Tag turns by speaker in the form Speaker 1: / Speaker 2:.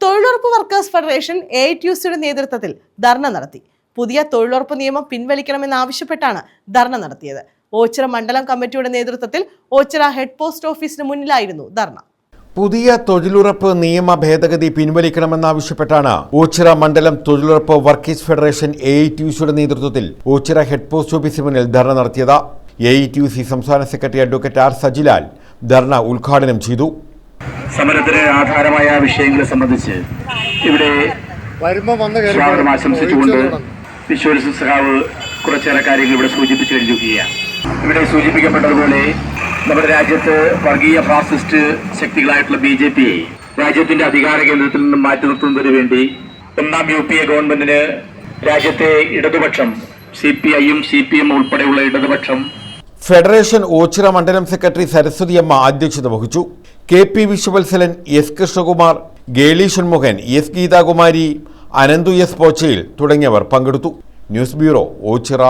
Speaker 1: തൊഴിലുറപ്പ് workers federation AITUCയുടെ നേതൃത്വത്തിൽ ധർണ നടത്തി. പുതിയ തൊഴിലുറപ്പ് നിയമം പിൻവലിക്കണമെന്നാവശ്യപ്പെട്ടാണ് ധർണ നടത്തിയത്. ഓച്ചിറ മണ്ഡലം കമ്മിറ്റിയുടെ നേതൃത്വത്തിൽ ഓച്ചിറ ഹെഡ് പോസ്റ്റ് ഓഫീസിന് മുന്നിലായിരുന്നു ധർണ.
Speaker 2: പുതിയ തൊഴിലുറപ്പ് നിയമ ഭേദഗതി പിൻവലിക്കണമെന്നാവശ്യപ്പെട്ടാണ് ഓച്ചിറ മണ്ഡലം തൊഴിലുറപ്പ് വർക്കേഴ്സ് ഫെഡറേഷൻ AITUCയുടെ നേതൃത്വത്തിൽ ഓച്ചിറ ഹെഡ് പോസ്റ്റ് ഓഫീസിന് മുന്നിൽ ധർണ നടത്തിയത്. AITUC സംസ്ഥാന സെക്രട്ടറി അഡ്വക്കേറ്റ് R. സജിലാൽ ധർണ ഉദ്ഘാടനം ചെയ്തു.
Speaker 3: സമരത്തിന് ആധാരമായ വിഷയങ്ങളെ സംബന്ധിച്ച് ഇവിടെ സ്വാഗതം ആശംസിച്ചുകൊണ്ട് വിശ്വ സഖാവ് കുറച്ചേറെ കാര്യങ്ങൾ ഇവിടെ സൂചിപ്പിച്ചു കഴിഞ്ഞിരിക്കുകയാണ്. ഇവിടെ സൂചിപ്പിക്കപ്പെട്ടതുപോലെ നമ്മുടെ രാജ്യത്ത് വർഗീയ ഫാസിസ്റ്റ് ശക്തികളായിട്ടുള്ള BJP രാജ്യത്തിന്റെ അധികാര കേന്ദ്രത്തിൽ നിന്നും മാറ്റി നിർത്തുന്നതിന് വേണ്ടി ഒന്നാം UPA ഗവൺമെന്റിന് രാജ്യത്തെ ഇടതുപക്ഷം CPIയും CPM ഉൾപ്പെടെയുള്ള ഇടതുപക്ഷം
Speaker 2: ഫെഡറേഷൻ ഓച്ചിറ മണ്ഡലം സെക്രട്ടറി സരസ്വതി അമ്മ അധ്യക്ഷത വഹിച്ചു. KP Viswavatsalan, S. Krishnakumar, Gely Shanmughan, S. Geethakumari, Ananthu S. പോച്ചയിൽ തുടങ്ങിയവർ പങ്കെടുത്തു. News bureau, Ochira.